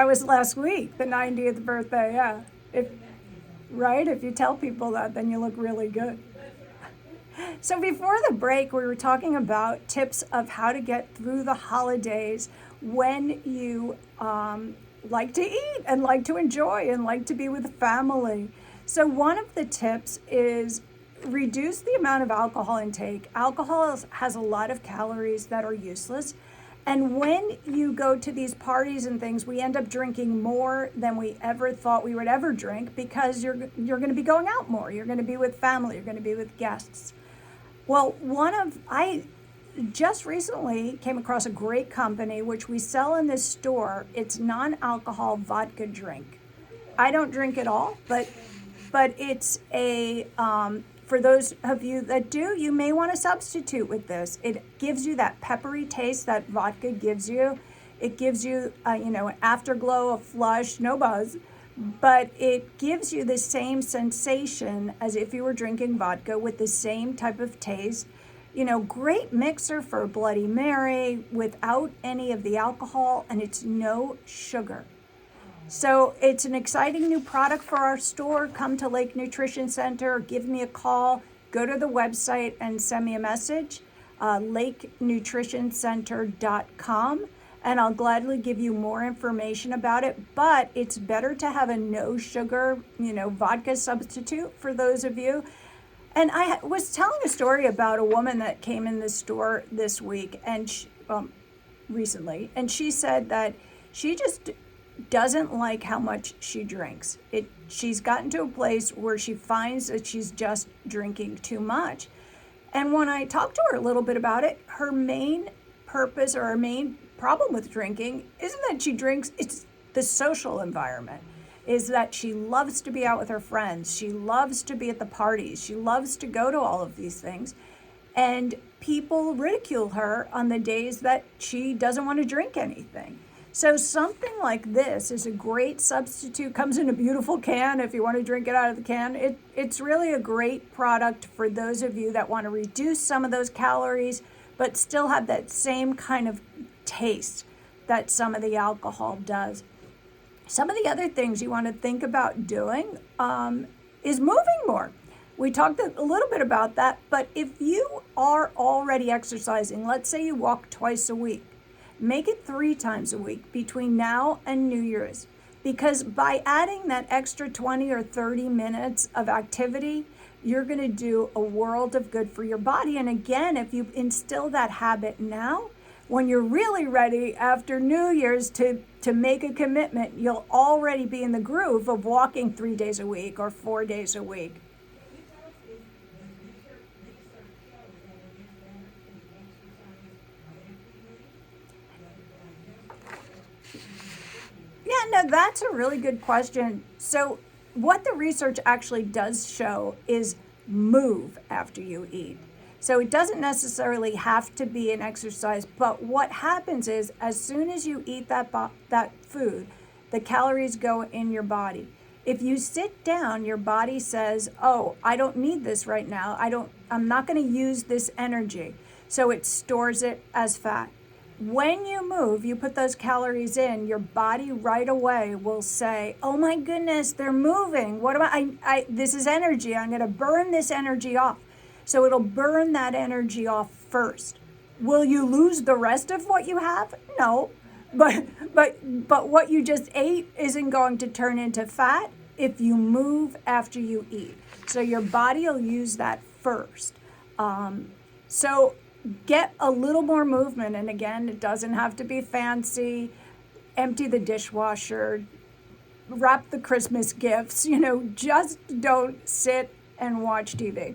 That was last week, the 90th birthday, yeah. Right? If you tell people that, then you look really good. So before the break, we were talking about tips of how to get through the holidays when you like to eat and like to enjoy and like to be with family. So one of the tips is reduce the amount of alcohol intake. Alcohol has a lot of calories that are useless. And when you go to these parties and things, we end up drinking more than we ever thought we would ever drink because you're going to be going out more. You're going to be with family. You're going to be with guests. Well, I just recently came across a great company which we sell in this store. It's non-alcohol vodka drink. I don't drink at all, but it's a for those of you that do, you may want to substitute with this. It gives you that peppery taste that vodka gives you. It gives you, an afterglow, a flush, no buzz, but it gives you the same sensation as if you were drinking vodka with the same type of taste. Great mixer for a Bloody Mary without any of the alcohol, and it's no sugar. So it's an exciting new product for our store. Come to Lake Nutrition Center, give me a call, go to the website and send me a message, lakenutritioncenter.com, and I'll gladly give you more information about it. But it's better to have a no sugar, vodka substitute for those of you. And I was telling a story about a woman that came in the store this week and recently, and she said that she just doesn't like how much she drinks. She's gotten to a place where she finds that she's just drinking too much. And when I talked to her a little bit about it, her main purpose or her main problem with drinking isn't that she drinks, it's the social environment. Is that she loves to be out with her friends. She loves to be at the parties. She loves to go to all of these things. And people ridicule her on the days that she doesn't want to drink anything. So something like this is a great substitute. Comes in a beautiful can if you want to drink it out of the can. It's really a great product for those of you that want to reduce some of those calories, but still have that same kind of taste that some of the alcohol does. Some of the other things you want to think about doing is moving more. We talked a little bit about that, but if you are already exercising, let's say you walk twice a week, make it 3 times a week between now and New Year's, because by adding that extra 20 or 30 minutes of activity, you're going to do a world of good for your body. And again, if you instill that habit now, when you're really ready after New Year's to make a commitment, you'll already be in the groove of walking 3 days a week or 4 days a week. Yeah, no, that's a really good question. So what the research actually does show is move after you eat. So it doesn't necessarily have to be an exercise, but what happens is as soon as you eat that food, the calories go in your body. If you sit down, your body says, "Oh, I don't need this right now. I'm not going to use this energy." So it stores it as fat. When you move, you put those calories in, your body right away will say, "Oh my goodness, they're moving. What am this is energy. I'm going to burn this energy off." So it'll burn that energy off first. Will you lose the rest of what you have? No. But what you just ate isn't going to turn into fat if you move after you eat. So your body will use that first. So get a little more movement. And again, it doesn't have to be fancy. Empty the dishwasher, wrap the Christmas gifts, just don't sit and watch TV.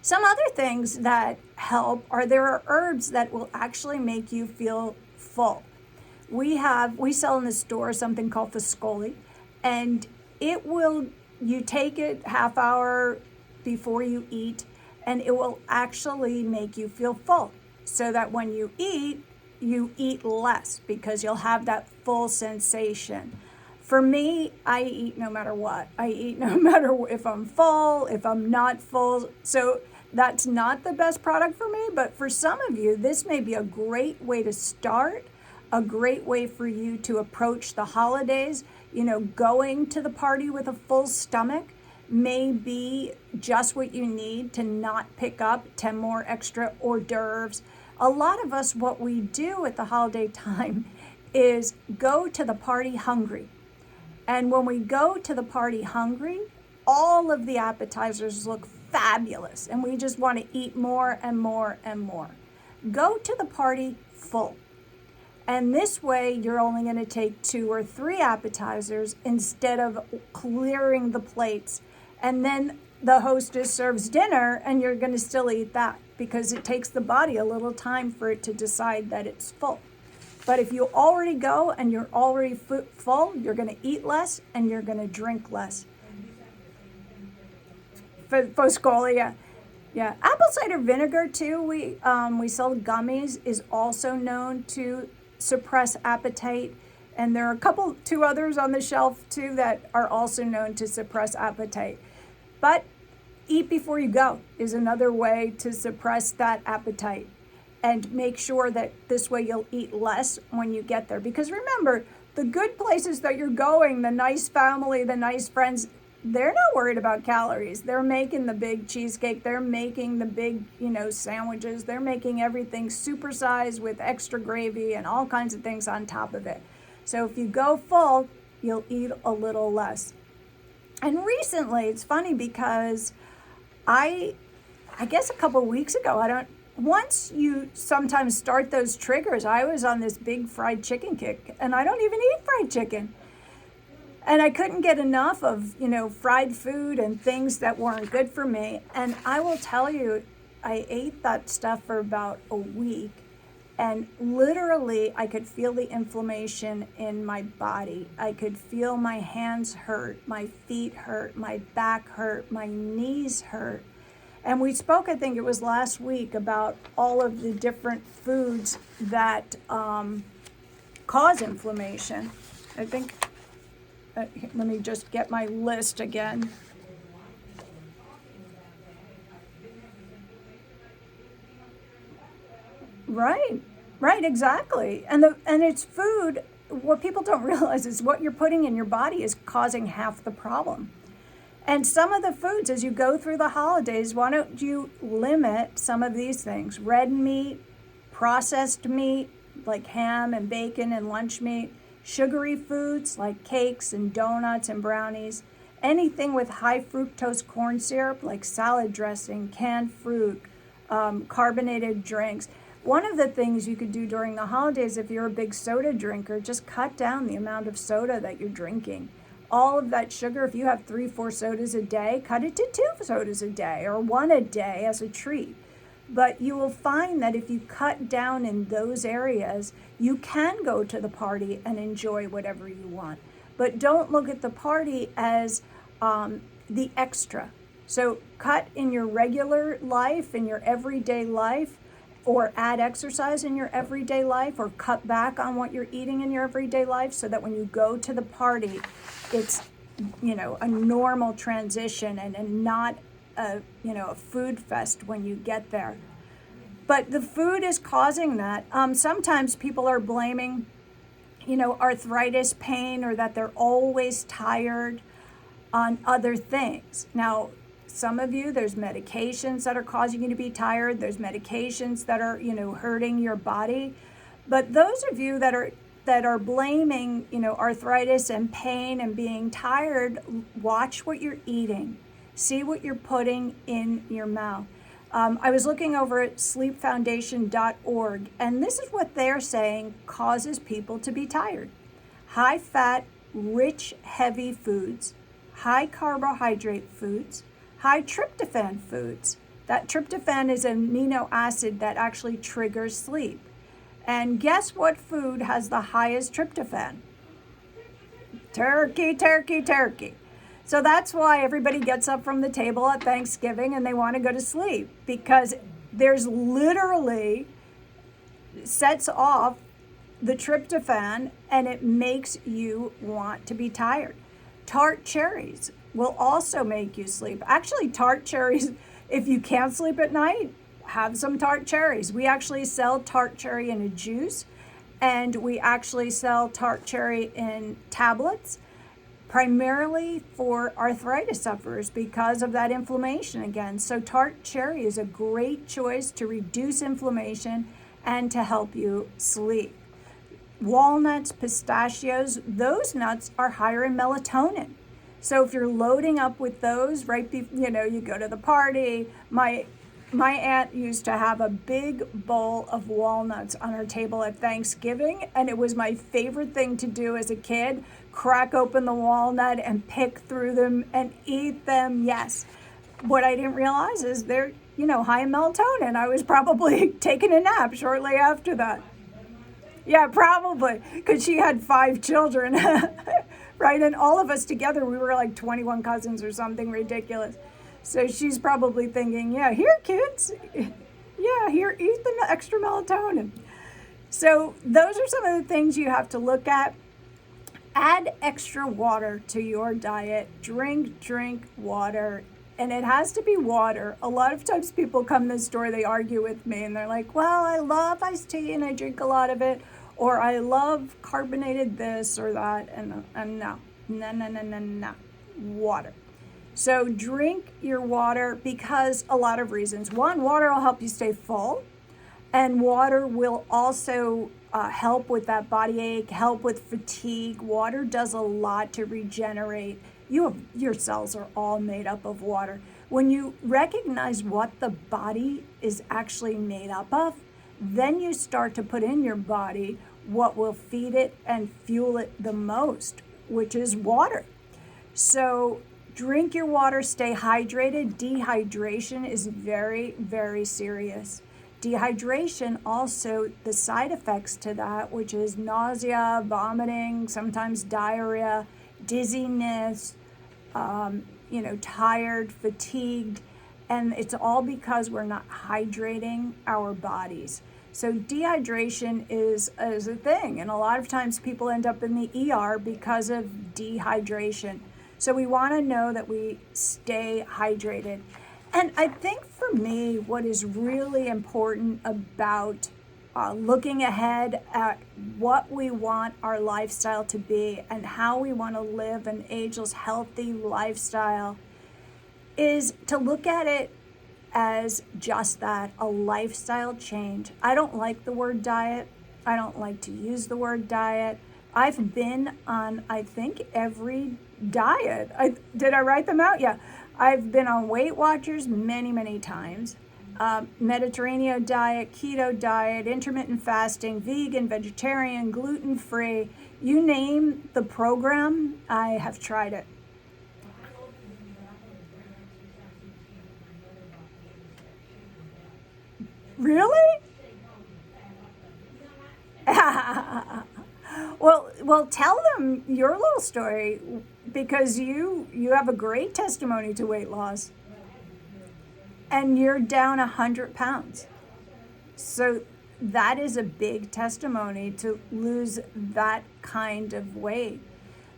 Some other things that help there are herbs that will actually make you feel full. We sell in the store something called Foscoli, and you take it half hour before you eat, and it will actually make you feel full. So that when you eat less because you'll have that full sensation. For me, I eat no matter what. I eat no matter if I'm full, if I'm not full. So that's not the best product for me, but for some of you, this may be a great way to start, a great way for you to approach the holidays. Going to the party with a full stomach may be just what you need to not pick up 10 more extra hors d'oeuvres. A lot of us, what we do at the holiday time is go to the party hungry. And when we go to the party hungry, all of the appetizers look fabulous and we just want to eat more and more and more. Go to the party full. And this way, you're only going to take 2 or 3 appetizers instead of clearing the plates. And then the hostess serves dinner and you're going to still eat that because it takes the body a little time for it to decide that it's full. But if you already go and you're already full, you're going to eat less and you're going to drink less. Foscolia. Yeah, apple cider vinegar too. We sell gummies, is also known to suppress appetite, and there are 2 others on the shelf too that are also known to suppress appetite. But eat before you go is another way to suppress that appetite, and make sure that this way you'll eat less when you get there. Because remember, the good places that you're going, the nice family, the nice friends, they're not worried about calories. They're making the big cheesecake. They're making the big, sandwiches. They're making everything supersized with extra gravy and all kinds of things on top of it. So if you go full, you'll eat a little less. And recently, it's funny because I guess a couple of weeks ago, once you sometimes start those triggers, I was on this big fried chicken kick, and I don't even eat fried chicken. And I couldn't get enough of, fried food and things that weren't good for me. And I will tell you, I ate that stuff for about a week. And literally, I could feel the inflammation in my body. I could feel my hands hurt, my feet hurt, my back hurt, my knees hurt. And we spoke, I think it was last week, about all of the different foods that cause inflammation. I think... let me just get my list again. Right, exactly. And it's food. What people don't realize is what you're putting in your body is causing half the problem. And some of the foods, as you go through the holidays, why don't you limit some of these things? Red meat, processed meat, like ham and bacon and lunch meat, sugary foods like cakes and donuts and brownies, anything with high fructose corn syrup like salad dressing, canned fruit, carbonated drinks. One of the things you could do during the holidays, if you're a big soda drinker, just cut down the amount of soda that you're drinking. All of that sugar, if you have 3-4 sodas a day, cut it to 2 sodas a day or 1 a day as a treat. But you will find that if you cut down in those areas, you can go to the party and enjoy whatever you want. But don't look at the party as the extra. So cut in your regular life, in your everyday life, or add exercise in your everyday life, or cut back on what you're eating in your everyday life so that when you go to the party, it's, a normal transition and not a food fest when you get there. But the food is causing that. Sometimes people are blaming, arthritis, pain, or that they're always tired on other things. Now, some of you, there's medications that are causing you to be tired. There's medications that are, hurting your body. But those of you that are blaming, arthritis and pain and being tired, watch what you're eating. See what you're putting in your mouth. I was looking over at sleepfoundation.org, and this is what they're saying causes people to be tired. High fat, rich, heavy foods, high carbohydrate foods, high tryptophan foods. That tryptophan is an amino acid that actually triggers sleep. And guess what food has the highest tryptophan? Turkey, turkey, turkey. So that's why everybody gets up from the table at Thanksgiving and they want to go to sleep, because there's literally sets off the tryptophan and it makes you want to be tired. Tart cherries will also make you sleep. Actually, tart cherries, if you can't sleep at night, have some tart cherries. We actually sell tart cherry in a juice, And we actually sell tart cherry in tablets, primarily for arthritis sufferers because of that inflammation again. So tart cherry is a great choice to reduce inflammation and to help you sleep. Walnuts, pistachios, those nuts are higher in melatonin. So if you're loading up with those right before, you go to the party. My aunt used to have a big bowl of walnuts on her table at Thanksgiving, and it was my favorite thing to do as a kid. Crack open the walnut and pick through them and eat them. Yes. What I didn't realize is they're, high in melatonin. I was probably taking a nap shortly after that. Yeah, probably, because she had 5 children, right? And all of us together, we were like 21 cousins or something ridiculous. So she's probably thinking, yeah, here, kids. Yeah, here, eat the extra melatonin. So those are some of the things you have to look at. Add extra water to your diet. Drink water. And it has to be water. A lot of times people come to the store, they argue with me, and they're like, well, I love iced tea and I drink a lot of it. Or I love carbonated this or that. And no. Water. So drink your water because a lot of reasons. One, water will help you stay full. And water will also help with that body ache, help with fatigue. Water does a lot to regenerate. Your cells are all made up of water. When you recognize what the body is actually made up of, then you start to put in your body what will feed it and fuel it the most, which is water. So drink your water, stay hydrated. Dehydration is very, very serious. Dehydration, also the side effects to that, which is nausea, vomiting, sometimes diarrhea, dizziness, tired, fatigued, and it's all because we're not hydrating our bodies. So dehydration is a thing, and a lot of times people end up in the ER because of dehydration. So we want to know that we stay hydrated. And I think for me, what is really important about looking ahead at what we want our lifestyle to be and how we want to live an ageless, healthy lifestyle is to look at it as just that, a lifestyle change. I don't like the word diet. I don't like to use the word diet. I've been on, I think, every diet. Did I write them out? Yeah. I've been on Weight Watchers many, many times. Mediterranean diet, keto diet, intermittent fasting, vegan, vegetarian, gluten-free. You name the program, I have tried it. Really? Well, tell them your little story because you have a great testimony to weight loss. And you're down 100 pounds. So that is a big testimony to lose that kind of weight.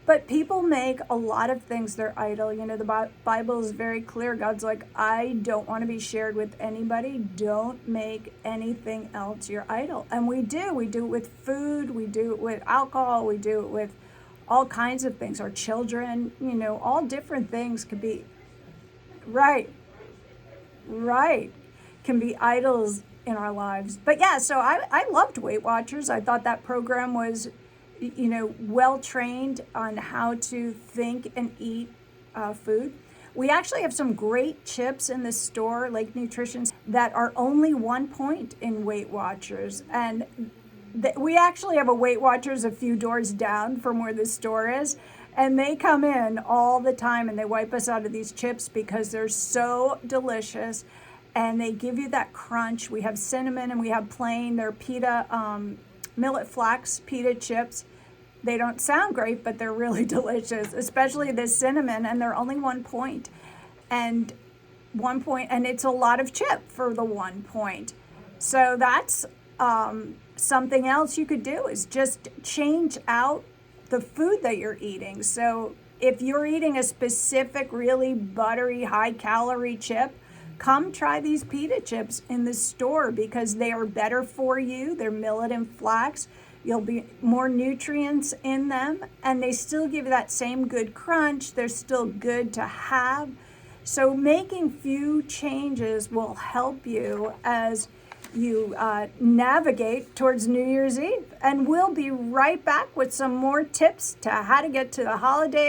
But people make a lot of things their idol. The Bible is very clear. God's like, I don't want to be shared with anybody. Don't make anything else your idol. And we do. We do it with food. We do it with alcohol. We do it with all kinds of things. Our children, all different things could be. Right. Can be idols in our lives. But yeah, so I loved Weight Watchers. I thought that program was, well trained on how to think and eat food. We actually have some great chips in the store, Lake Nutrition, that are only 1 point in Weight Watchers. And we actually have a Weight Watchers a few doors down from where the store is. And they come in all the time and they wipe us out of these chips because they're so delicious and they give you that crunch. We have cinnamon and we have plain. They're pita, millet flax pita chips. They don't sound great, but they're really delicious, especially the cinnamon, and they're only 1 point. And 1 point, and it's a lot of chip for the 1 point. So that's something else you could do is just change out the food that you're eating. So if you're eating a specific really buttery, high calorie chip, come try these pita chips in the store because they are better for you. They're millet and flax. You'll be more nutrients in them, and they still give you that same good crunch. They're still good to have. So making few changes will help you as you navigate towards New Year's Eve. And we'll be right back with some more tips to how to get to the holiday